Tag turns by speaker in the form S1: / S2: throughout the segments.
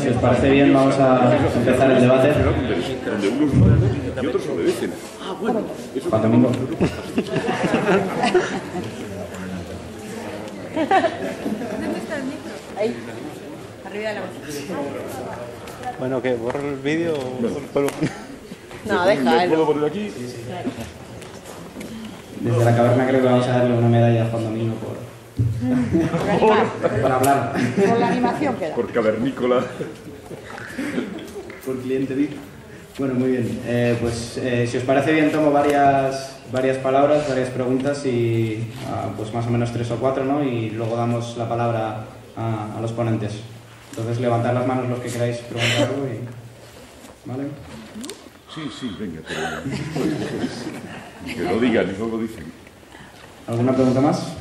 S1: Si os parece bien, vamos a empezar el debate.
S2: Donde unos no y otros obedecen. Ah, bueno.
S1: Juan Domingo.
S3: ¿Dónde está el micro? Ahí, arriba de la bolsa.
S4: Bueno, ¿qué? ¿Borro el vídeo o...?
S3: No, deja.
S2: ¿Puedo poner aquí?
S1: Desde la caverna creo que vamos a darle una medalla a Juan Domingo por hablar.
S3: Con la animación queda.
S2: Por cavernícola.
S1: Por cliente VIP. Bueno, muy bien. Si os parece bien, tomo varias palabras, varias preguntas y pues más o menos 3 o 4, ¿no? Y luego damos la palabra a los ponentes. Entonces, levantad las manos los que queráis preguntar algo y... ¿Vale?
S2: Sí, venga, pero... que lo digan y luego dicen.
S1: ¿Alguna pregunta más?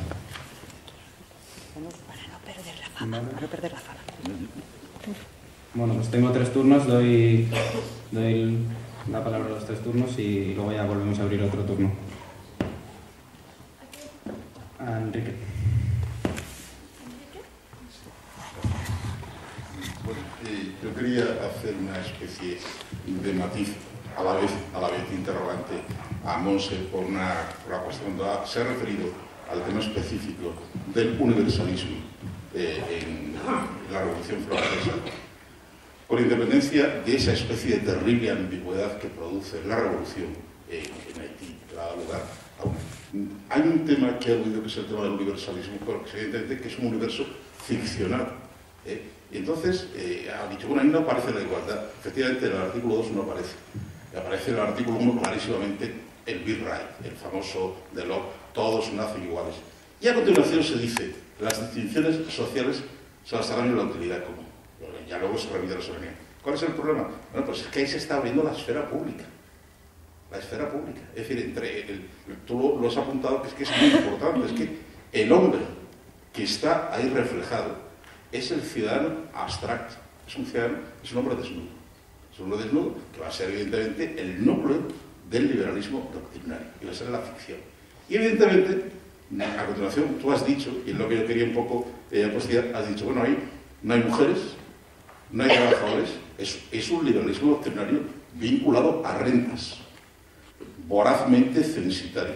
S3: Para no perder la fama. Para no perder la fama.
S1: Bueno, pues tengo 3 turnos, doy la palabra a los 3 turnos y luego ya volvemos a abrir otro turno. Enrique.
S5: Bueno, yo quería hacer una especie de matiz, a la vez interrogante a Monse por una cuestión. Se ha referido al tema específico del universalismo en la Revolución Francesa, con independencia de esa especie de terrible ambigüedad que produce la Revolución en Haití, que ha dado lugar a hay un tema que he oído, que es el tema del universalismo, porque evidentemente que es un universo ficcional. Y entonces ha dicho, bueno, ahí no aparece la igualdad. Efectivamente, en el artículo 2 no aparece. Aparece en el artículo 1 clarísimamente el birthright, el famoso de Locke, todos nacen iguales. Y a continuación se dice, las distinciones sociales se basarán en la utilidad común. Ya luego se remite a la soberanía. ¿Cuál es el problema? Bueno, pues es que ahí se está abriendo la esfera pública. La esfera pública. Es decir, tú lo has apuntado, que es muy importante, es que el hombre que está ahí reflejado es el ciudadano abstracto. Es un ciudadano, es un hombre desnudo. Es un hombre desnudo que va a ser evidentemente el núcleo del liberalismo doctrinario y va a ser la ficción. Y evidentemente, a continuación, tú has dicho, y es lo que yo quería un poco apostillar, has dicho, bueno, ahí no hay mujeres, no hay trabajadores, es un liberalismo doctrinario vinculado a rentas, vorazmente censitario.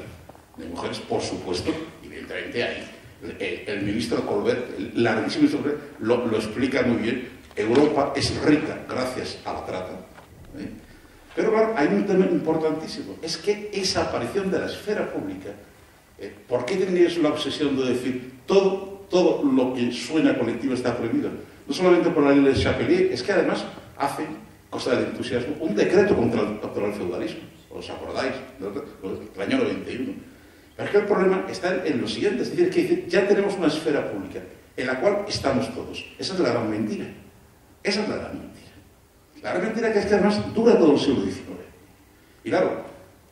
S5: De mujeres, por supuesto, evidentemente hay. El ministro Colbert, el larguísimo ministro Colbert, lo explica muy bien. Europa es rica gracias a la trata. Pero claro, hay un tema importantísimo. Es que esa aparición de la esfera pública, ¿por qué tenéis la obsesión de decir todo lo que suena colectivo está prohibido? No solamente por la ley de Chapelier, es que además hace, cosa del entusiasmo, un decreto contra el feudalismo. ¿Os acordáis? Del año 91. Pero es que el problema está en lo siguiente, es decir, que ya tenemos una esfera pública en la cual estamos todos. Esa es la gran mentira. Esa es la gran mentira. La gran mentira que es que además dura todo el siglo XIX. Y claro,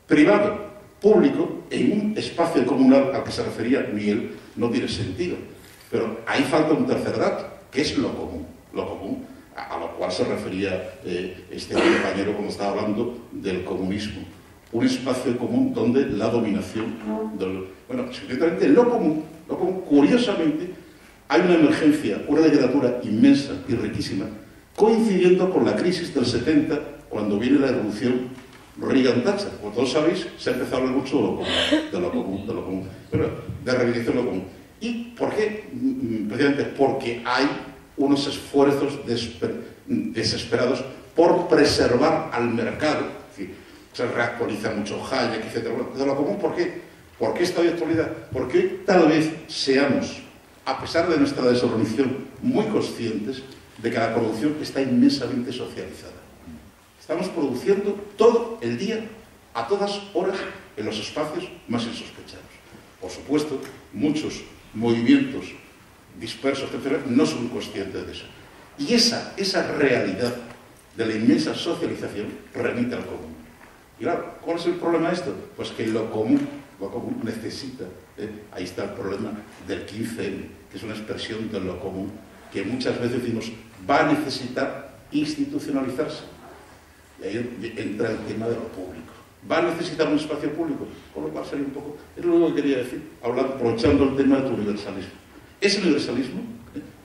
S5: privado, público, en un espacio comunal al que se refería Miguel, no tiene sentido. Pero ahí falta un tercer dato, que es lo común. Lo común, a lo cual se refería este compañero cuando estaba hablando del comunismo. Un espacio común donde la dominación bueno, evidentemente lo común, curiosamente, hay una emergencia, una literatura inmensa y riquísima, coincidiendo con la crisis del 70, cuando viene la revolución Reagan-Thatcher. Como todos sabéis, se ha empezado a hablar mucho de lo común, pero de reivindicación de lo común. ¿Y por qué? Precisamente porque hay unos esfuerzos desesperados por preservar al mercado. Se reactualiza mucho Hayek, etc. Bueno, de lo común, ¿por qué? ¿Por qué esta actualidad? Porque tal vez seamos, a pesar de nuestra desorganización, muy conscientes de que la producción está inmensamente socializada. Estamos produciendo todo el día, a todas horas, en los espacios más insospechados. Por supuesto, muchos movimientos dispersos, etc., no son conscientes de eso. Y esa realidad de la inmensa socialización remite al común. Y claro, ¿cuál es el problema de esto? Pues que lo común necesita, ahí está el problema del 15N, que es una expresión de lo común, que muchas veces decimos, va a necesitar institucionalizarse. Y ahí entra el tema de lo público. Va a necesitar un espacio público, con lo cual sería un poco, es lo que quería decir, aprovechando el tema de tu universalismo. Ese universalismo,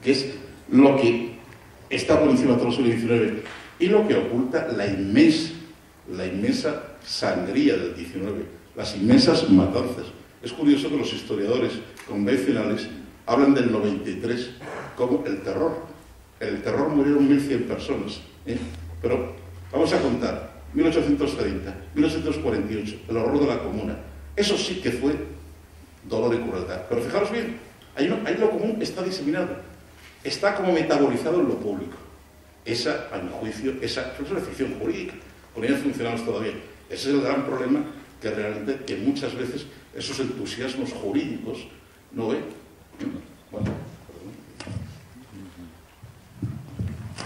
S5: que es lo que está por encima de todo el siglo XIX, y lo que oculta la inmensa sangría del XIX, las inmensas matanzas. Es curioso que los historiadores convencionales hablan del 93 como el terror. El terror murieron 1.100 personas, pero vamos a contar, 1830, 1848, el horror de la Comuna. Eso sí que fue dolor y crueldad. Pero fijaros bien, ahí lo común está diseminado, está como metabolizado en lo público. Esa, a mi juicio, esa es una ficción jurídica, con ella funcionamos todavía. Ese es el gran problema que realmente, que muchas veces esos entusiasmos jurídicos no ven. Bueno,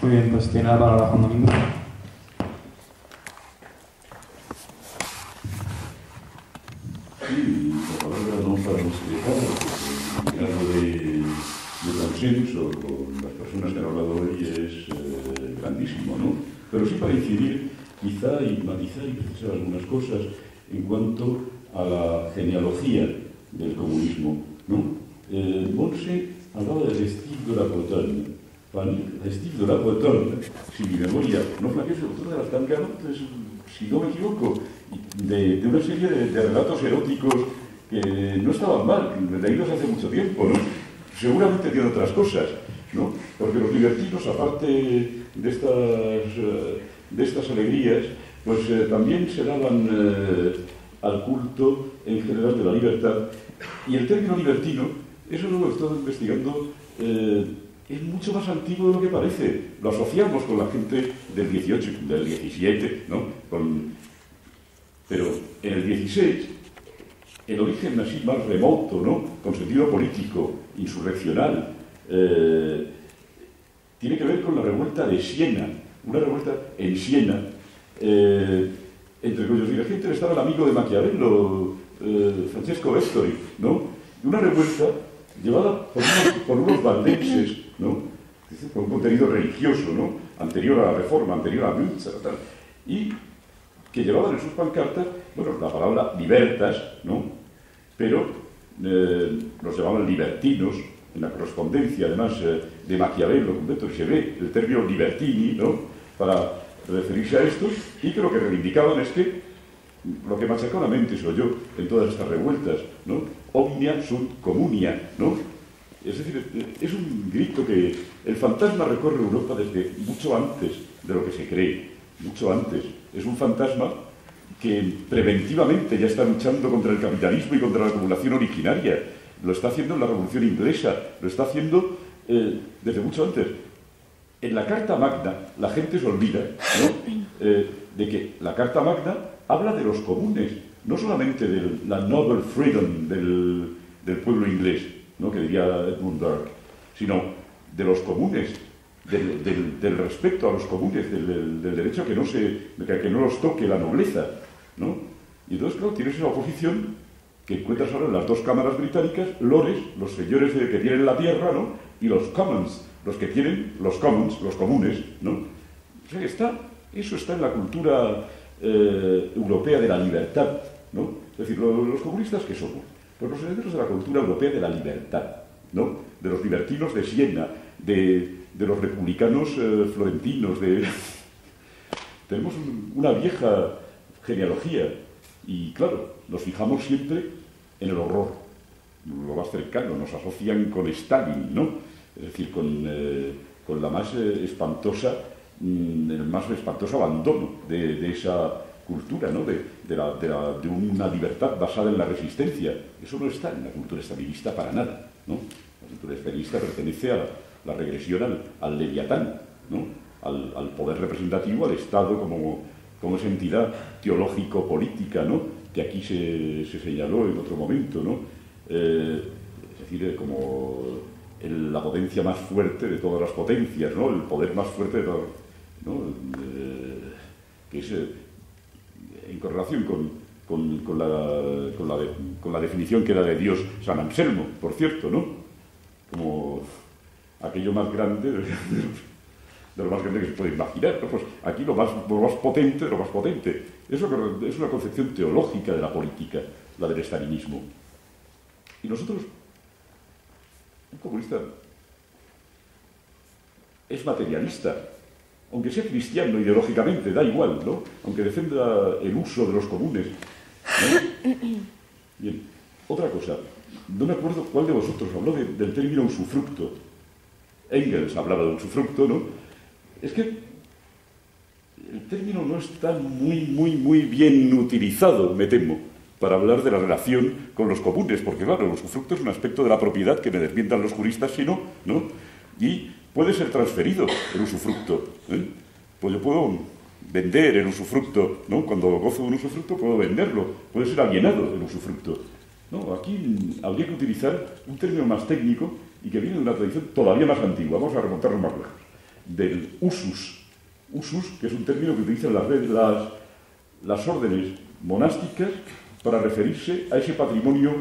S1: muy bien, pues tiene la palabra Juan Domingo.
S2: Sí, la palabra no para explicar, porque algo de consenso con las personas que han hablado hoy es grandísimo, ¿no? Pero sí para incidir, quizá, y matizar y precisar algunas cosas en cuanto a la genealogía del comunismo, ¿no? Monse hablaba de Steve de la Bretagne. Steve de la Bretagne, si mi memoria no flaquea, es el autor de las Tangarotes, si no me equivoco, de una serie de relatos eróticos que no estaban mal, leídos hace mucho tiempo, ¿no? Seguramente tiene otras cosas, ¿no? Porque los libertinos, aparte de estas alegrías, pues también se daban al culto en general de la libertad. Y el término libertino, eso lo he estado investigando, es mucho más antiguo de lo que parece. Lo asociamos con la gente del 18, del 17, ¿no? Pero en el 16, el origen así más remoto, ¿no? Con sentido político, insurreccional, tiene que ver con la revuelta de Siena, una revuelta en Siena, entre cuyos dirigentes estaba el amigo de Maquiavelo, Francesco Vestori, ¿no? Una revuelta llevada por unos valdenses, ¿no? Con un contenido religioso, ¿no? Anterior a la Reforma, anterior a Münzer, tal, y que llevaban en sus pancartas, bueno, la palabra libertas, ¿no? Pero los llamaban libertinos, en la correspondencia, además, de Maquiavelo, con Beto, se ve el término libertini, ¿no? Para referirse a esto, y que lo que reivindicaban es que, lo que machaconamente se oyó en todas estas revueltas, ¿no? Omnia sunt communia, ¿no? Es decir, es un grito que el fantasma recorre Europa desde mucho antes de lo que se cree, mucho antes. Es un fantasma que preventivamente ya está luchando contra el capitalismo y contra la acumulación originaria. Lo está haciendo en la Revolución Inglesa, lo está haciendo desde mucho antes. En la Carta Magna, la gente se olvida, ¿no? De que la Carta Magna habla de los comunes, no solamente de la noble freedom del pueblo inglés, ¿no? Que diría Edmund Burke, sino de los comunes, del respeto a los comunes, del derecho a que no los toque la nobleza, ¿no? Y entonces, claro, tienes esa oposición que encuentras ahora en las dos cámaras británicas, lores, los señores que tienen la tierra, ¿no? Y los commons, los que tienen los commons, los comunes, ¿no? O sea, eso está en la cultura europea de la libertad, ¿no? Es decir, los comunistas, ¿qué somos? Pues los herederos de la cultura europea de la libertad, ¿no? De los libertinos de Siena, de los republicanos florentinos, tenemos una vieja genealogía y, claro, nos fijamos siempre en el horror, lo más cercano, nos asocian con Stalin, ¿no? Es decir, con la más espantosa, el más espantoso abandono de esa cultura, ¿no? de una libertad basada en la resistencia. Eso no está en la cultura estalinista para nada, ¿no? La cultura estalinista pertenece a la regresión al leviatán, ¿no? Al poder representativo, al Estado como esa entidad teológico-política, ¿no? Que aquí se señaló en otro momento, ¿no? Es decir, como la potencia más fuerte de todas las potencias, ¿no? El poder más fuerte de todas, ¿no? Que es en correlación con la definición que da de Dios San Anselmo, por cierto, ¿no? Como aquello más grande de lo más grande que se puede imaginar, ¿no? Pues aquí lo más potente de lo más potente. Eso es una concepción teológica de la política, la del estalinismo. Y nosotros, un comunista, es materialista, aunque sea cristiano ideológicamente, da igual, ¿no? Aunque defienda el uso de los comunes, ¿no? Bien, otra cosa, no me acuerdo cuál de vosotros habló del término usufructo. Engels hablaba de usufructo, ¿no? Es que el término no está muy bien utilizado, me temo, para hablar de la relación con los comunes, porque claro, el usufructo es un aspecto de la propiedad que me desmientan los juristas, si no, ¿no? Y puede ser transferido el usufructo, ¿eh? Pues yo puedo vender el usufructo, ¿no? Cuando gozo de un usufructo puedo venderlo, puede ser alienado el usufructo. No, aquí habría que utilizar un término más técnico y que viene de una tradición todavía más antigua, vamos a remontarnos más lejos, del usus. Usus, que es un término que utilizan las órdenes monásticas para referirse a ese patrimonio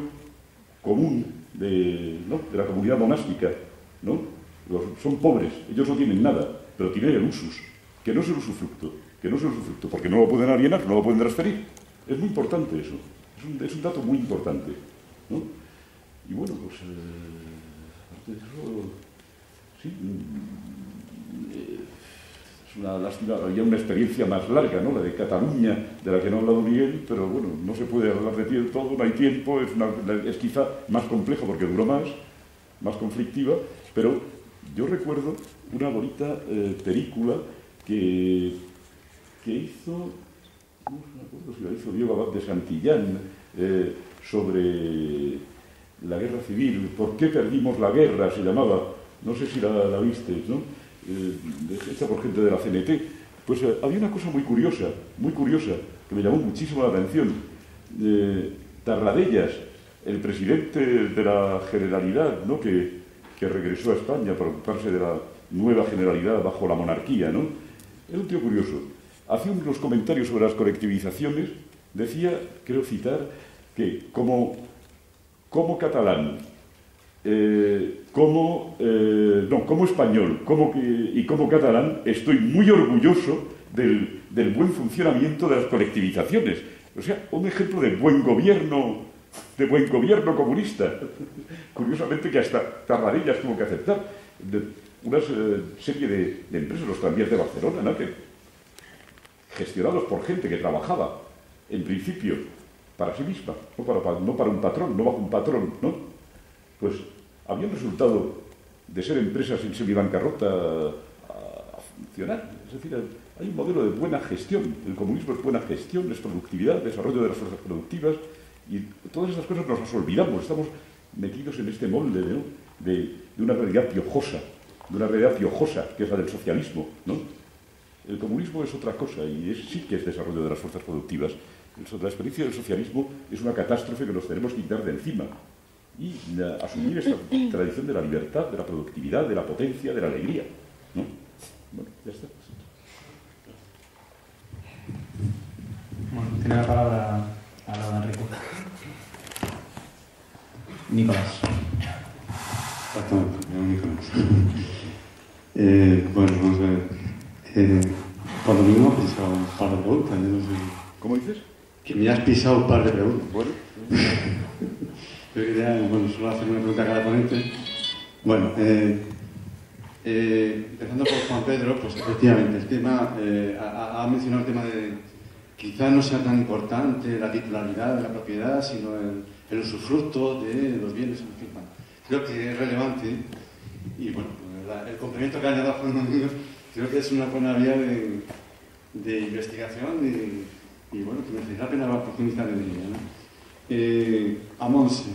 S2: común de la comunidad monástica, ¿no? Son pobres, ellos no tienen nada, pero tienen el usus, que no es el usufructo, porque no lo pueden alienar, no lo pueden transferir. Es muy importante eso, es un dato muy importante, ¿no? Y bueno, pues, aparte de eso, sí, es una lástima, había una experiencia más larga, ¿no? La de Cataluña, de la que no ha hablado Miguel, pero bueno, no se puede hablar de todo, no hay tiempo, es quizá más complejo porque duró más conflictiva, pero yo recuerdo una bonita película que hizo, no me acuerdo si la hizo Diego Abad de Santillán, sobre la guerra civil, ¿por qué perdimos la guerra? Se llamaba, no sé si la visteis, ¿no? Hecha por gente de la CNT. Pues había una cosa muy curiosa, que me llamó muchísimo la atención. Tarradellas, el presidente de la Generalidad, ¿no? que regresó a España para ocuparse de la nueva Generalidad bajo la monarquía, ¿no? Era un tío curioso. Hacía unos comentarios sobre las colectivizaciones, decía, quiero citar, que como catalán, como español y como catalán, estoy muy orgulloso del buen funcionamiento de las colectivizaciones. O sea, un ejemplo de buen gobierno comunista. Curiosamente que hasta Tarradellas tuvo que aceptar una serie de empresas, los tranvías de Barcelona, ¿no? Que, gestionados por gente que trabajaba, en principio, para sí misma, no para un patrón, no bajo un patrón, ¿no? Pues habían resultado de ser empresas en semibancarrota a funcionar. Es decir, hay un modelo de buena gestión. El comunismo es buena gestión, es productividad, desarrollo de las fuerzas productivas, y todas esas cosas nos las olvidamos. Estamos metidos en este molde, ¿no? de una realidad piojosa, que es la del socialismo, ¿no? El comunismo es otra cosa y sí que es desarrollo de las fuerzas productivas. La experiencia del socialismo es una catástrofe que nos tenemos que quitar de encima y asumir esta tradición de la libertad, de la productividad, de la potencia, de la alegría, ¿no? Bueno, ya está.
S1: Bueno, tiene la palabra ahora Enrique. Nicolás.
S6: Bueno, vamos a ver. Por lo mismo he pisado un par de preguntas. No sé.
S2: ¿Cómo dices?
S6: Que me has pisado un par de preguntas.
S2: Bueno.
S6: Yo quería, solo hacer una pregunta a cada ponente. Bueno, empezando por Juan Pedro, pues efectivamente, el tema, ha mencionado el tema de, quizá no sea tan importante la titularidad de la propiedad, sino el usufructo de los bienes, en fin. Creo que es relevante y bueno, el complemento que ha añadido Juan Domingo creo que es una buena vía de investigación y bueno, que merece la pena profundizar en ella, ¿no? A Monse,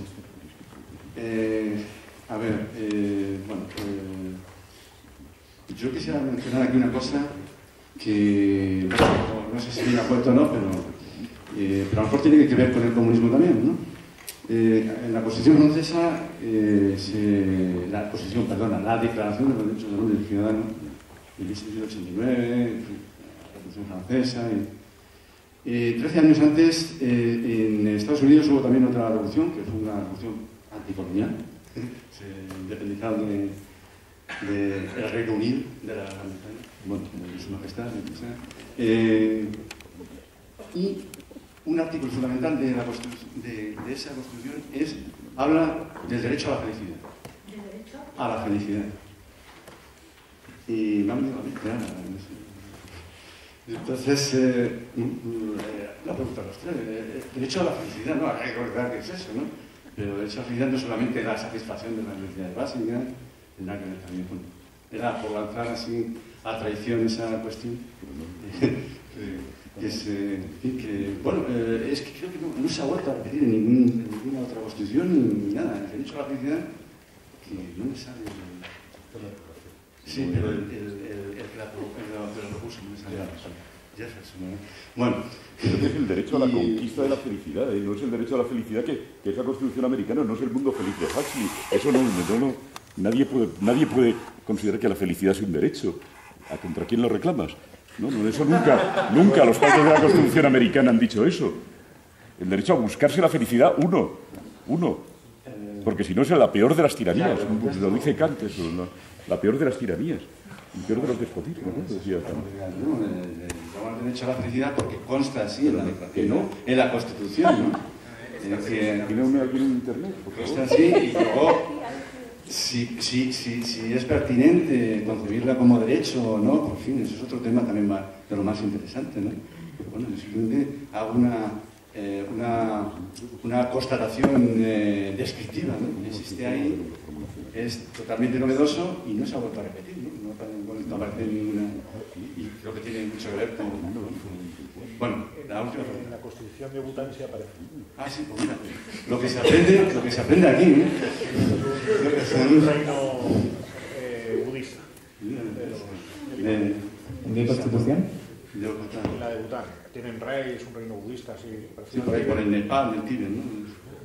S6: yo quisiera mencionar aquí una cosa que no sé si me acuerdo o no, pero a lo mejor tiene que ver con el comunismo también, ¿no? En la Constitución francesa, la Declaración de los Derechos del Hombre y del Ciudadano de 1789, la Revolución Francesa. 13 años antes, en Estados Unidos hubo también otra revolución, que fue una revolución anticolonial. Se independizaron del Reino Unido, de la Gran Bretaña, de Su Majestad. Y un artículo fundamental de esa Constitución habla del derecho a la felicidad. ¿Del derecho? A la felicidad. y no me digo nada. Entonces, la pregunta de los tres, derecho a la felicidad, no, hay que recordar que es eso, ¿no? Pero el derecho a la felicidad no es solamente la satisfacción de las necesidades básicas, tendrá que ver también con... Era por lanzar así a traición esa cuestión. Bueno, es que creo que no se ha vuelto a repetir en ninguna otra constitución ni nada. El derecho a la felicidad, que no me sale... Sí, pero el que lo propuso no me sale. Bueno,
S2: creo que es el derecho a la conquista de la felicidad, no es el derecho a la felicidad que es la Constitución americana, no es el mundo feliz de Huxley. Eso no, nadie puede considerar que la felicidad es un derecho. ¿Contra quién lo reclamas? No, eso nunca los padres de la Constitución americana han dicho eso. El derecho a buscarse la felicidad, uno. Porque si no es la peor de las tiranías, lo dice Kant, eso, la peor de las tiranías, el peor de los despotismos, ¿no? Decía Kant.
S6: El derecho a la felicidad porque consta así en la Constitución, ¿no?
S2: ¿Tiene aquí en Internet?
S6: Consta así y luego, si es pertinente concebirla como derecho o no, por fin, eso es otro tema también de lo más interesante, ¿no? Pero bueno, simplemente hago una constatación descriptiva, ¿no? Existe ahí, es totalmente novedoso y no se ha vuelto a repetir, ¿no? No aparece ninguna... Y creo que tiene mucho que ver con... Bueno, la última pregunta.
S7: En la Constitución de Bután sí aparece.
S6: Ah, sí, pues mira, lo que se aprende aquí, ¿no?
S7: Es un reino budista.
S1: ¿En qué constitución?
S7: La de Bután. Tienen rey, es un reino budista, así.
S6: Sí, por ahí, por el Nepal, el Tíbet, ¿no?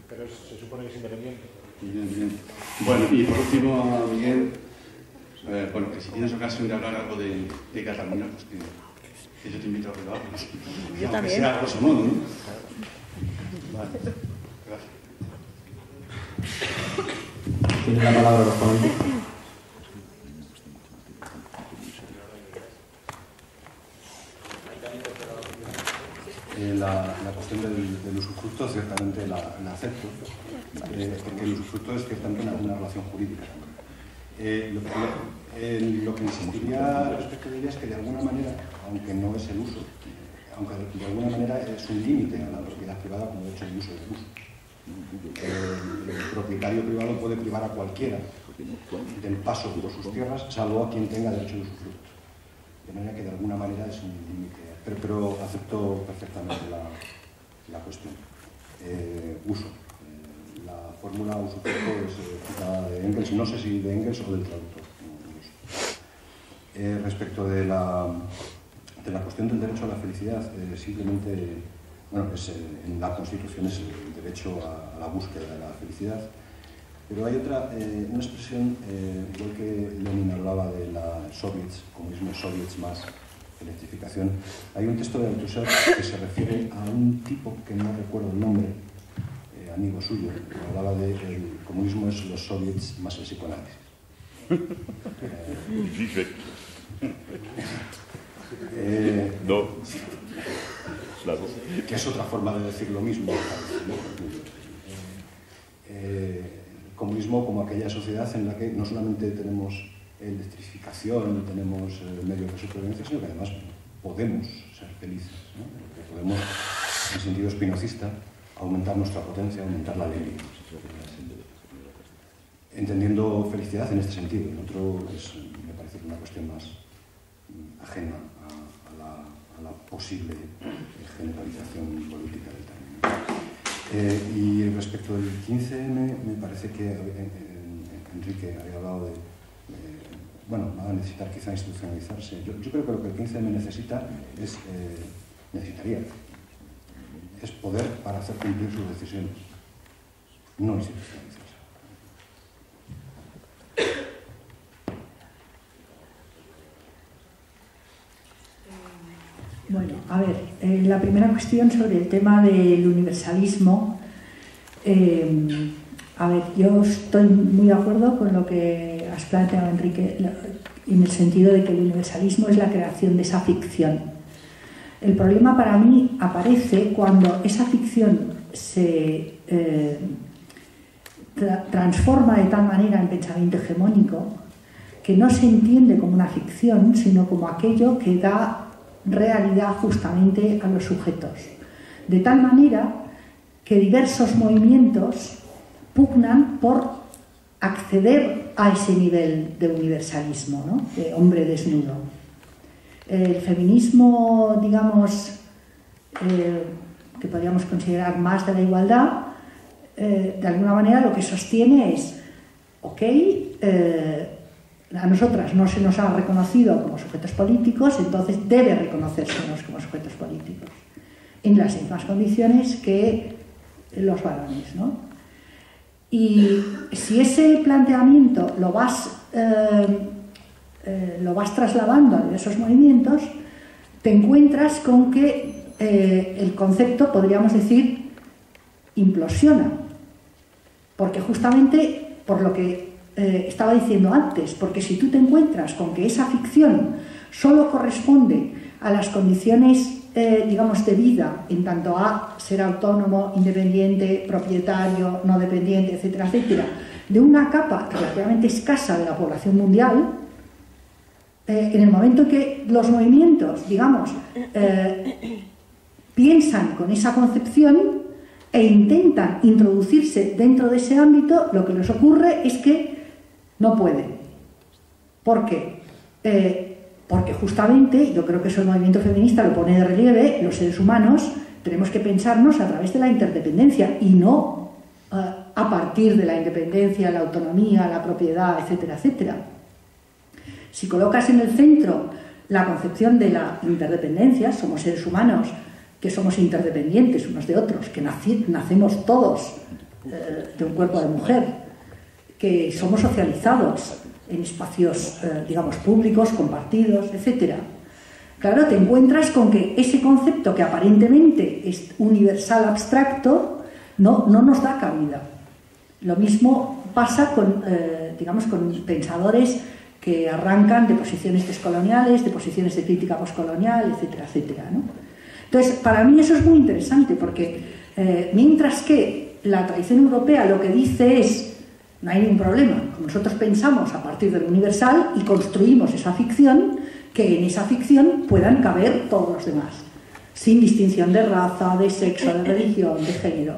S7: Pero se supone que es independiente.
S6: Bien. Bueno, y por último, Miguel, bueno, que si tienes ocasión de hablar algo de Cataluña, pues que yo te invito a privado.
S3: Yo también.
S6: Aunque sea a grosso modo, ¿no? Vale, gracias.
S1: Tiene la palabra los ponentes.
S8: La cuestión del usufructo ciertamente la acepto, porque el usufructo es ciertamente una relación jurídica. Lo que insistiría respecto de ella es que de alguna manera, aunque no es el uso, aunque de alguna manera es un límite a la propiedad privada como derecho de uso y de uso. El propietario privado puede privar a cualquiera del paso por sus tierras, salvo a quien tenga derecho de usufructo. De manera que de alguna manera es un límite, pero acepto perfectamente la cuestión. Uso. La fórmula usufructo es citada de Engels, no sé si de Engels o del traductor. Respecto de la cuestión del derecho a la felicidad, simplemente, bueno, en la Constitución es el derecho a la búsqueda de la felicidad, pero hay una expresión, igual que Lenin hablaba de la soviets, comunismo soviets más electrificación, hay un texto de Althusser que se refiere a un tipo que no recuerdo el nombre, amigo suyo, que hablaba de el comunismo es los soviets más el psicoanálisis.
S2: No. Claro.
S8: Que es otra forma de decir lo mismo. Comunismo como aquella sociedad en la que no solamente tenemos electrificación, tenemos medios de supervivencia, sino que además podemos ser felices, ¿no? Que podemos, en sentido espinocista, aumentar nuestra potencia, aumentar la alegría. Entendiendo felicidad en este sentido, en otro me parece una cuestión más ajena a la posible generalización política del término. Y respecto del 15M, me parece que Enrique había hablado de bueno, va a necesitar quizá institucionalizarse. Yo creo que lo que el 15M necesitaría es poder para hacer cumplir sus decisiones, no institucionalizarse.
S9: Bueno, a ver, la primera cuestión sobre el tema del universalismo. A ver, yo estoy muy de acuerdo con lo que has planteado, Enrique, en el sentido de que el universalismo es la creación de esa ficción. El problema para mí aparece cuando esa ficción se transforma de tal manera en pensamiento hegemónico que no se entiende como una ficción, sino como aquello que da realidad justamente a los sujetos. De tal manera que diversos movimientos pugnan por acceder a ese nivel de universalismo, ¿no? De hombre desnudo. El feminismo, digamos, que podríamos considerar más de la igualdad, de alguna manera lo que sostiene es, ok, a nosotras no se nos ha reconocido como sujetos políticos, entonces debe reconocérsenos como sujetos políticos, en las mismas condiciones que los varones, ¿no? Y si ese planteamiento lo vas trasladando a diversos movimientos, te encuentras con que el concepto, podríamos decir, implosiona. Porque justamente por lo que estaba diciendo antes, porque si tú te encuentras con que esa ficción solo corresponde a las condiciones, digamos, de vida, en tanto a ser autónomo, independiente, propietario, no dependiente, etcétera, etcétera, de una capa relativamente escasa de la población mundial, en el momento en que los movimientos, digamos, piensan con esa concepción e intentan introducirse dentro de ese ámbito, lo que les ocurre es que no pueden. ¿Por qué? Porque justamente, yo creo que eso el movimiento feminista lo pone de relieve, los seres humanos tenemos que pensarnos a través de la interdependencia y no a partir de la independencia, la autonomía, la propiedad, etcétera, etcétera. Si colocas en el centro la concepción de la interdependencia, somos seres humanos que somos interdependientes unos de otros, que nacemos todos de un cuerpo de mujer, que somos socializados en espacios, digamos, públicos, compartidos, etc. Claro, te encuentras con que ese concepto que aparentemente es universal abstracto no nos da cabida. Lo mismo pasa con, digamos, con pensadores que arrancan de posiciones descoloniales, de posiciones de crítica postcolonial, etcétera, etcétera, ¿no? Entonces, para mí eso es muy interesante porque mientras que la tradición europea lo que dice es no hay ningún problema, nosotros pensamos a partir del universal y construimos esa ficción, que en esa ficción puedan caber todos los demás, sin distinción de raza, de sexo, de religión, de género.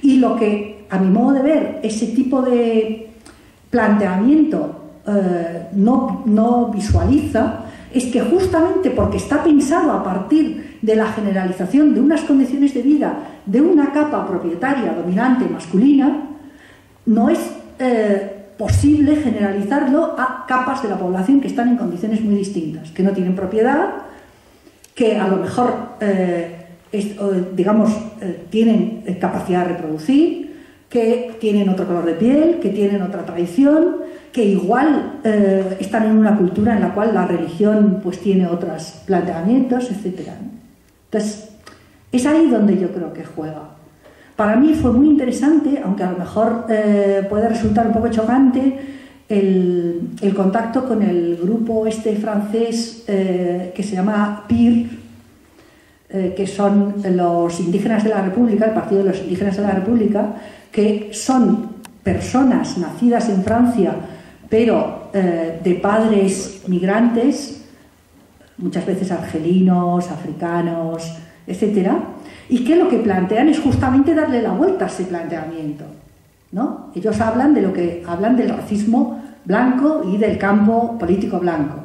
S9: Y lo que, a mi modo de ver, ese tipo de planteamiento no visualiza es que justamente porque está pensado a partir de la generalización de unas condiciones de vida de una capa propietaria dominante masculina, no es posible generalizarlo a capas de la población que están en condiciones muy distintas, que no tienen propiedad, que a lo mejor digamos, tienen capacidad de reproducir, que tienen otro color de piel, que tienen otra tradición, que igual están en una cultura en la cual la religión pues tiene otros planteamientos, etc. Entonces, es ahí donde yo creo que juega. Para mí fue muy interesante, aunque a lo mejor puede resultar un poco chocante, el contacto con el grupo francés que se llama PIR, que son los indígenas de la República, el Partido de los Indígenas de la República, que son personas nacidas en Francia, pero de padres migrantes, muchas veces argelinos, africanos, etcétera, y que lo que plantean es justamente darle la vuelta a ese planteamiento, ¿no? Ellos hablan del racismo blanco y del campo político blanco.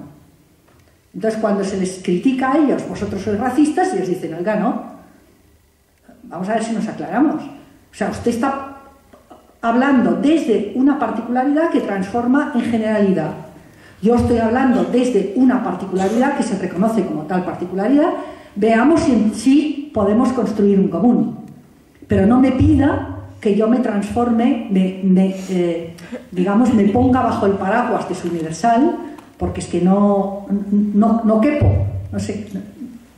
S9: Entonces, cuando se les critica a ellos, vosotros sois racistas, ellos dicen, oiga, no, vamos a ver si nos aclaramos. O sea, usted está hablando desde una particularidad que transforma en generalidad. Yo estoy hablando desde una particularidad que se reconoce como tal particularidad. Veamos si podemos construir un común. Pero no me pida que yo me transforme, digamos, me ponga bajo el paraguas de su universal, porque es que no quepo, no sé,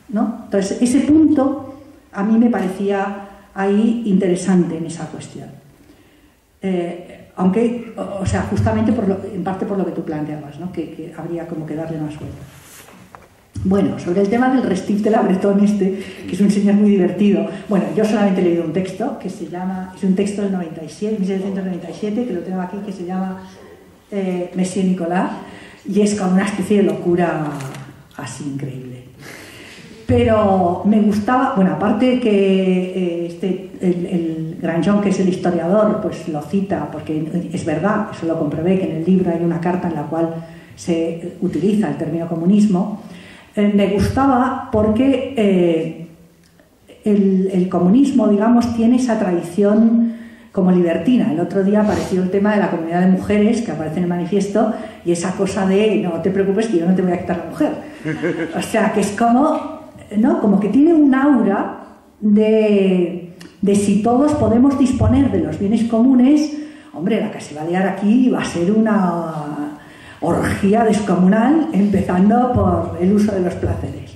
S9: ¿no? Entonces, ese punto a mí me parecía ahí interesante en esa cuestión. Aunque, o sea, justamente en parte por lo que tú planteabas, ¿no? Que habría como que darle más vuelta. Bueno, sobre el tema del Restif de la Breton que es un señor muy divertido. Bueno, yo solamente he leído un texto que se llama, es un texto del 97, 1797, que lo tengo aquí, que se llama Monsieur Nicolas, y es como una especie de locura así increíble. Pero me gustaba, bueno, aparte que el Grandjean, que es el historiador, pues lo cita, porque es verdad, eso lo comprobé, que en el libro hay una carta en la cual se utiliza el término comunismo. Me gustaba porque el comunismo, digamos, tiene esa tradición como libertina. El otro día apareció el tema de la comunidad de mujeres, que aparece en el manifiesto, y esa cosa de no te preocupes que yo no te voy a quitar la mujer. O sea, que es como, ¿no? Como que tiene un aura de si todos podemos disponer de los bienes comunes, hombre, la que se va a liar aquí va a ser una orgía descomunal, empezando por el uso de los placeres.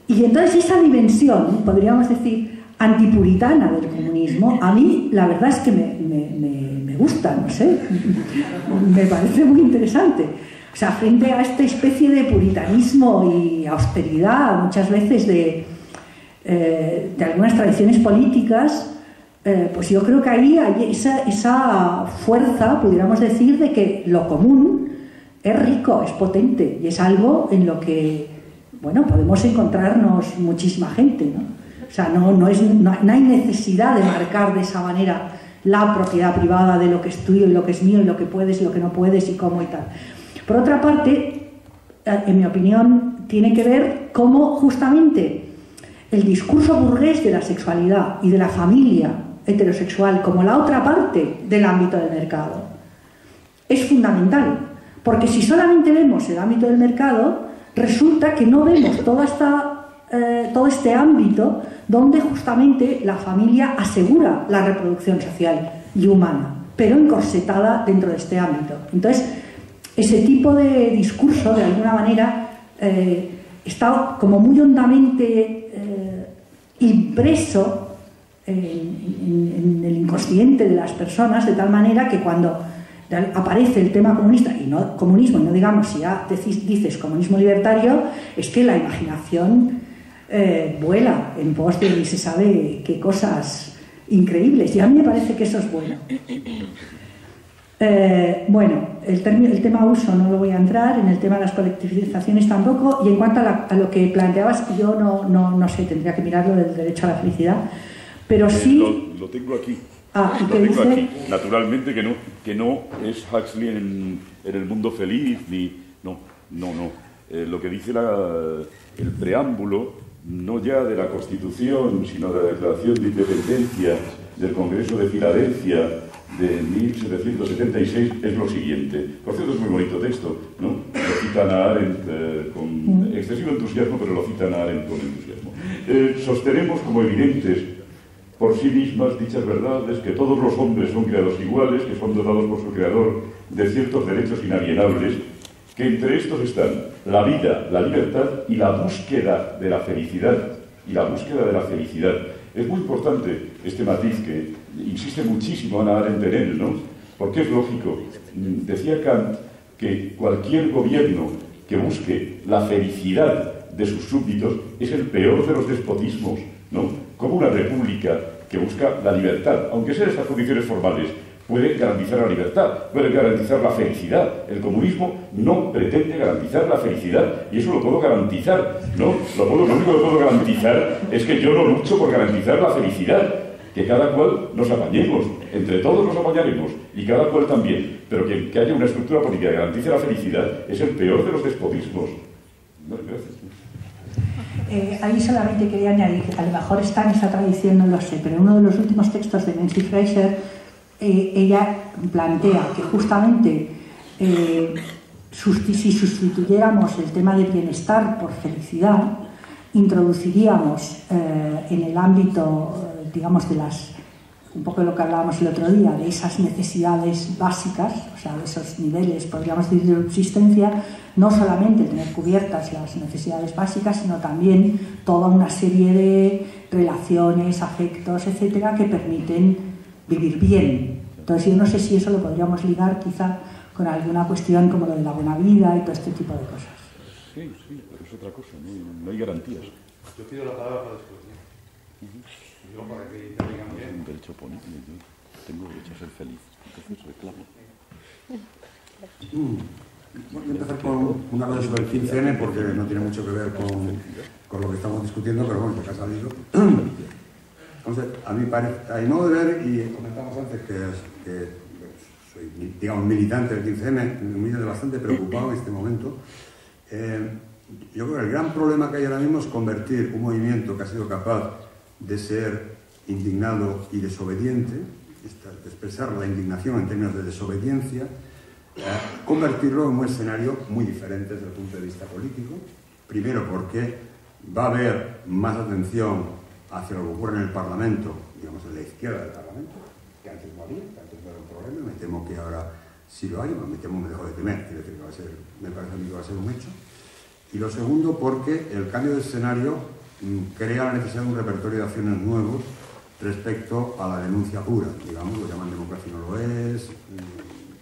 S9: Y entonces esa dimensión, podríamos decir, antipuritana del comunismo, a mí la verdad es que me gusta, no sé, me parece muy interesante. O sea, frente a esta especie de puritanismo y austeridad, muchas veces de algunas tradiciones políticas, pues yo creo que ahí hay esa fuerza, pudiéramos decir, de que lo común es rico, es potente, y es algo en lo que, bueno, podemos encontrarnos muchísima gente, ¿no? O sea, no hay necesidad de marcar de esa manera la propiedad privada de lo que es tuyo y lo que es mío y lo que puedes y lo que no puedes y cómo y tal. Por otra parte, en mi opinión, tiene que ver cómo justamente el discurso burgués de la sexualidad y de la familia heterosexual como la otra parte del ámbito del mercado es fundamental, porque si solamente vemos el ámbito del mercado, resulta que no vemos todo este ámbito donde justamente la familia asegura la reproducción social y humana, pero encorsetada dentro de este ámbito. Entonces, ese tipo de discurso, de alguna manera, está como muy hondamente impreso en el inconsciente de las personas, de tal manera que cuando aparece el tema comunista, y no comunismo, y no digamos, si ya dices comunismo libertario, es que la imaginación vuela en pos de ni se sabe qué cosas increíbles, y a mí me parece que eso es bueno. Bueno, el tema uso no lo voy a entrar, en el tema de las colectivizaciones tampoco, y en cuanto a lo que planteabas, yo no sé, tendría que mirarlo del derecho a la felicidad, pero sí...
S2: Lo tengo aquí.
S9: ¿Y qué dice?
S2: Aquí. Naturalmente que no es Huxley en El mundo feliz, ni... No. Lo que dice el preámbulo, no ya de la Constitución, sino de la Declaración de Independencia del Congreso de Filadelfia de 1776, es lo siguiente. Por cierto, es muy bonito texto, ¿no? Lo citan a Arendt con excesivo entusiasmo, pero lo citan a Arendt con entusiasmo. Sostenemos como evidentes por sí mismas dichas verdades, que todos los hombres son creados iguales, que son dotados por su creador de ciertos derechos inalienables, que entre estos están la vida, la libertad y la búsqueda de la felicidad. Es muy importante este matiz que insiste muchísimo Hannah Arendt en él, ¿no? Porque es lógico. Decía Kant que cualquier gobierno que busque la felicidad de sus súbditos es el peor de los despotismos, ¿no? Como una república que busca la libertad, aunque sea en estas condiciones formales, puede garantizar la libertad, puede garantizar la felicidad. El comunismo no pretende garantizar la felicidad, y eso lo puedo garantizar, ¿no? Lo único que puedo garantizar es que yo no lucho por garantizar la felicidad, que cada cual nos apañemos, entre todos nos apañaremos, y cada cual también, pero que haya una estructura política que garantice la felicidad es el peor de los despotismos. No, gracias.
S9: Ahí solamente quería añadir, a lo mejor está en esa tradición, no lo sé, pero en uno de los últimos textos de Nancy Fraser, ella plantea que justamente si sustituyéramos el tema de bienestar por felicidad, introduciríamos en el ámbito, digamos, de un poco de lo que hablábamos el otro día, de esas necesidades básicas, o sea, de esos niveles, podríamos decir, de subsistencia, no solamente tener cubiertas las necesidades básicas, sino también toda una serie de relaciones, afectos, etcétera, que permiten vivir bien. Entonces yo no sé si eso lo podríamos ligar quizá con alguna cuestión como lo de la buena vida y todo este tipo de cosas.
S2: Sí, pero es otra cosa, no hay garantías.
S6: Yo pido la palabra para después. Digo para que te digan bien.
S2: Un derecho político, yo tengo derecho a ser feliz, entonces reclamo.
S8: Voy a empezar con una cosa sobre el 15M porque no tiene mucho que ver con lo que estamos discutiendo, pero bueno, que ha salido. Entonces, a mi modo de ver, y comentamos antes que soy, digamos, militante del 15M, me siento bastante preocupado en este momento. Yo creo que el gran problema que hay ahora mismo es convertir un movimiento que ha sido capaz de ser indignado y desobediente, de expresar la indignación en términos de desobediencia, convertirlo en un escenario muy diferente desde el punto de vista político. Primero porque va a haber más atención hacia lo que ocurre en el Parlamento, digamos en la izquierda del Parlamento, que antes no había, que antes no era un problema. Me temo que ahora sí lo hay, me dejo de temer, quiero decir que me parece a mí que va a ser un hecho. Y lo segundo porque el cambio de escenario crea la necesidad de un repertorio de acciones nuevos respecto a la denuncia pura, digamos, lo llaman democracia y no lo es,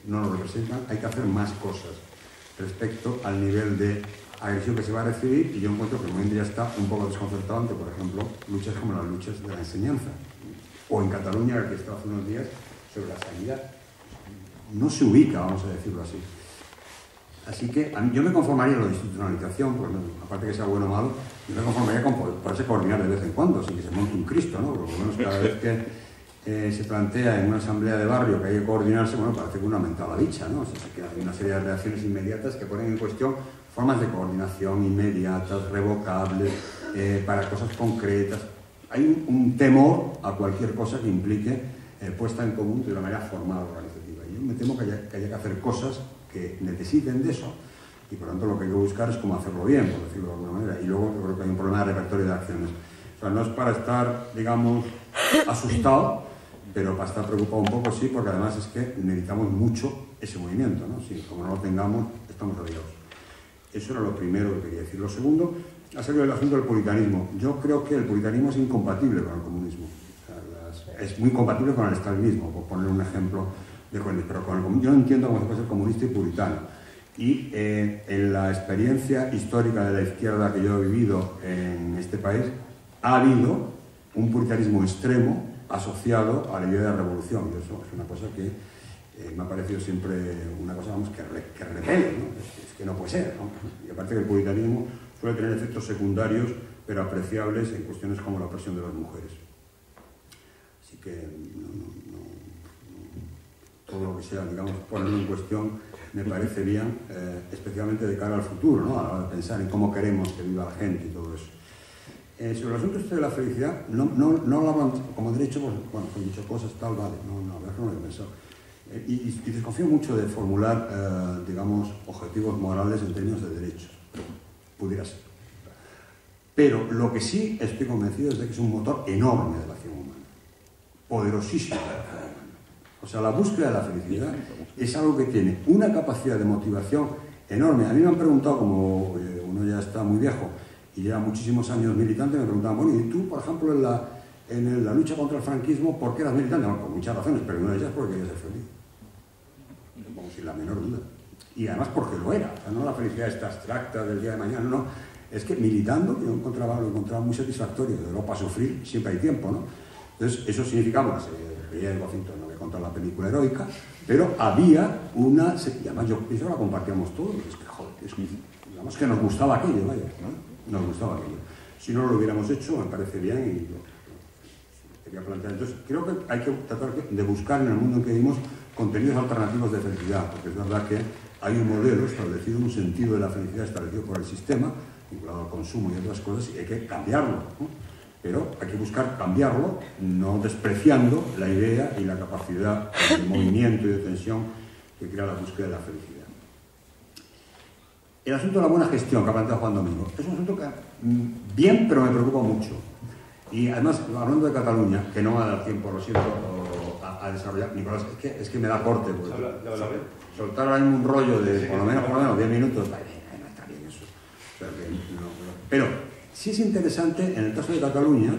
S8: no lo representan, hay que hacer más cosas respecto al nivel de agresión que se va a recibir, y yo encuentro que el movimiento ya está un poco desconcertado ante, por ejemplo, luchas como las luchas de la enseñanza, o en Cataluña, que estaba hace unos días, sobre la sanidad. No se ubica, vamos a decirlo así. Así que yo me conformaría con la institucionalización, porque aparte que sea bueno o malo, yo me conformaría con poderse coordinar de vez en cuando, sin que se monte un Cristo, ¿no? Por lo menos cada vez que se plantea en una asamblea de barrio que hay que coordinarse, bueno, parece que uno ha aumentado la dicha, ¿no? O sea, que hay una serie de reacciones inmediatas que ponen en cuestión formas de coordinación inmediatas, revocables, para cosas concretas. Hay un temor a cualquier cosa que implique puesta en común de una manera formal organizativa. Y yo me temo que haya que hacer cosas que necesiten de eso, y por lo tanto lo que hay que buscar es cómo hacerlo bien, por decirlo de alguna manera. Y luego yo creo que hay un problema de repertorio de acciones. O sea, no es para estar, digamos, asustado, pero para estar preocupado un poco sí, porque además es que necesitamos mucho ese movimiento, ¿no? Si como no lo tengamos, estamos olvidados. Eso era lo primero que quería decir. Lo segundo, ha salido el asunto del puritanismo. Yo creo que el puritanismo es incompatible con el comunismo. O sea, es muy compatible con el estalinismo, por poner un ejemplo de Juárez, pero yo no entiendo cómo se puede ser comunista y puritano. Y en la experiencia histórica de la izquierda que yo he vivido en este país, ha habido un puritanismo extremo asociado a la idea de revolución. Y eso es una cosa que me ha parecido siempre una cosa, vamos, que repele, ¿no? Es que no puede ser, ¿no? Y aparte que el puritanismo suele tener efectos secundarios, pero apreciables en cuestiones como la opresión de las mujeres. Así que todo lo que sea, digamos, ponerlo en cuestión me parece bien, especialmente de cara al futuro, ¿no? A la hora de pensar en cómo queremos que viva la gente y todo eso. Sobre el asunto de la felicidad, no hablaban como derecho, pues, bueno, han dicho cosas, tal, vale, a ver, no lo he pensado. Y desconfío mucho de formular, digamos, objetivos morales en términos de derechos. Pudiera ser. Pero lo que sí estoy convencido es de que es un motor enorme de la acción humana. Poderosísimo. O sea, la búsqueda de la felicidad es algo que tiene una capacidad de motivación enorme. A mí me han preguntado, como uno ya está muy viejo y lleva muchísimos años militante, me preguntaban, bueno, y tú, por ejemplo, en la lucha contra el franquismo, ¿por qué eras militante? Bueno, por muchas razones, pero una de ellas es porque quería ser feliz. Como sin la menor duda. Y además porque lo era. O sea, no la felicidad está abstracta del día de mañana, no. Es que militando yo lo encontraba muy satisfactorio. De luego, para sufrir siempre hay tiempo, ¿no? Entonces, eso significaba una serie de reír de Washington, no voy a contar la película heroica, pero había una... Y además yo pienso que la compartíamos todos. Es que, joder, digamos que nos gustaba aquello, vaya, ¿no? Nos gustaba aquello. Si no lo hubiéramos hecho, me parece bien y lo quería plantear. Entonces, creo que hay que tratar de buscar en el mundo en que vivimos contenidos alternativos de felicidad, porque es verdad que hay un modelo establecido, un sentido de la felicidad establecido por el sistema, vinculado al consumo y otras cosas, y hay que cambiarlo, ¿no? Pero hay que buscar cambiarlo, no despreciando la idea y la capacidad de movimiento y de tensión que crea la búsqueda de la felicidad. El asunto de la buena gestión que ha planteado Juan Domingo es un asunto que, bien, pero me preocupa mucho. Y además, hablando de Cataluña, que no me da tiempo, lo siento, a desarrollar, Nicolás, es que me da corte. Pues, soltar ahora mismo un rollo de por lo menos 10 minutos, no está bien eso. O sea, pero sí es interesante, en el caso de Cataluña,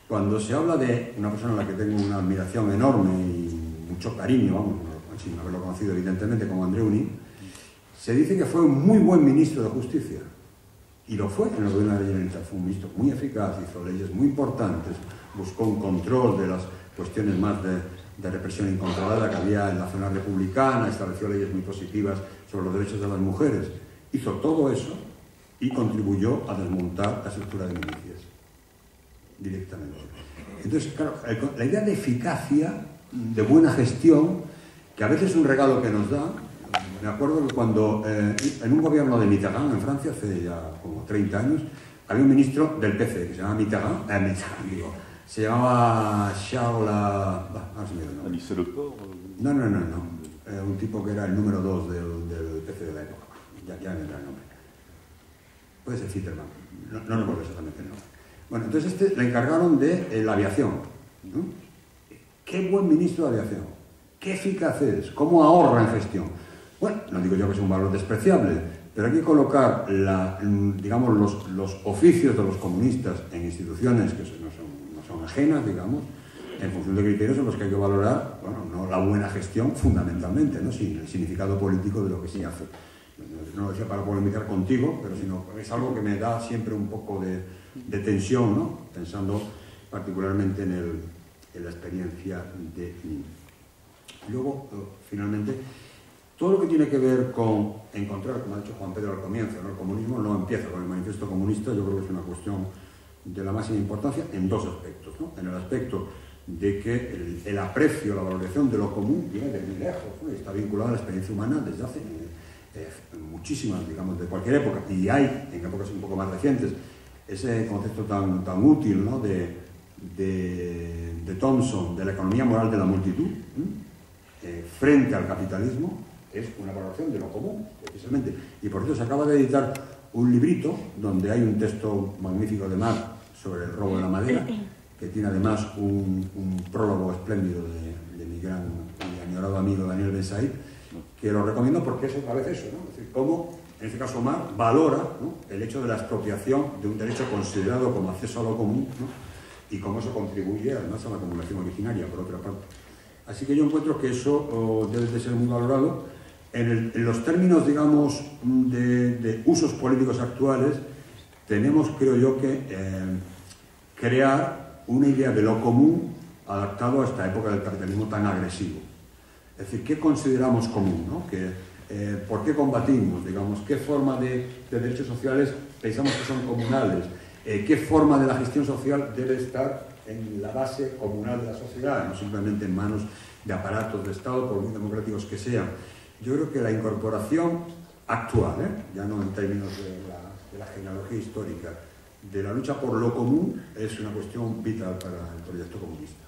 S8: cuando se habla de una persona a la que tengo una admiración enorme y mucho cariño, vamos, sin haberlo conocido evidentemente, como Andreuni, se dice que fue un muy buen ministro de Justicia. Y lo fue en el gobierno de la Generalitat. Fue un ministro muy eficaz, hizo leyes muy importantes, buscó un control de las cuestiones más de represión incontrolada que había en la zona republicana, estableció leyes muy positivas
S10: sobre los derechos de las mujeres. Hizo todo eso y contribuyó a desmontar la estructura de milicias directamente. Entonces, claro, la idea de eficacia, de buena gestión, que a veces es un regalo que nos da. Me acuerdo que cuando en un gobierno de Mitterrand en Francia, hace ya como 30 años, había un ministro del PC que se llamaba Mitterrand, se llamaba Charles... no sé el nombre. No. Un tipo que era el número 2 del PC de la época. Ya me entra el nombre. Puede ser Fitterman, no recuerdo exactamente el nombre. Bueno, entonces le encargaron de la aviación, ¿no? Qué buen ministro de aviación, qué eficaz es, cómo ahorra en gestión. Bueno, no digo yo que sea un valor despreciable, pero hay que colocar digamos, los oficios de los comunistas en instituciones que no son ajenas, digamos, en función de criterios en los que hay que valorar, bueno, no la buena gestión fundamentalmente, ¿no? Sino el significado político de lo que se hace. No lo decía para polemizar contigo, pero sino es algo que me da siempre un poco de tensión, ¿no? Pensando particularmente en la experiencia de mí. Luego, finalmente, todo lo que tiene que ver con encontrar, como ha dicho Juan Pedro al comienzo, ¿no? El comunismo no empieza con el manifiesto comunista, yo creo que es una cuestión de la máxima importancia en dos aspectos, ¿no? En el aspecto de que el aprecio, la valoración de lo común viene de muy lejos, ¿no? Está vinculado a la experiencia humana desde hace muchísimas, digamos, de cualquier época, y hay en épocas un poco más recientes ese concepto tan útil, ¿no? de Thompson, de la economía moral de la multitud, frente al capitalismo, es una valoración de lo común, precisamente. Y por eso se acaba de editar un librito donde hay un texto magnífico de Marx sobre el robo de la madera, que tiene además un prólogo espléndido de mi gran y añorado amigo Daniel Ben-Said, que lo recomiendo porque es otra vez eso, ¿no? Es decir, cómo, en este caso Marx, valora, ¿no? El hecho de la expropiación de un derecho considerado como acceso a lo común, ¿no? Y cómo eso contribuye además a la acumulación originaria, por otra parte. Así que yo encuentro que eso debe de ser muy valorado. En los términos, digamos, de usos políticos actuales, tenemos, creo yo, que crear una idea de lo común adaptado a esta época del capitalismo tan agresivo. Es decir, ¿qué consideramos común, ¿no? ¿Por qué combatimos? Digamos, ¿qué forma de derechos sociales pensamos que son comunales? ¿Qué forma de la gestión social debe estar en la base comunal de la sociedad? No simplemente en manos de aparatos de Estado, por muy democráticos que sean. Yo creo que la incorporación actual, ya no en términos de la genealogía histórica, de la lucha por lo común es una cuestión vital para el proyecto comunista.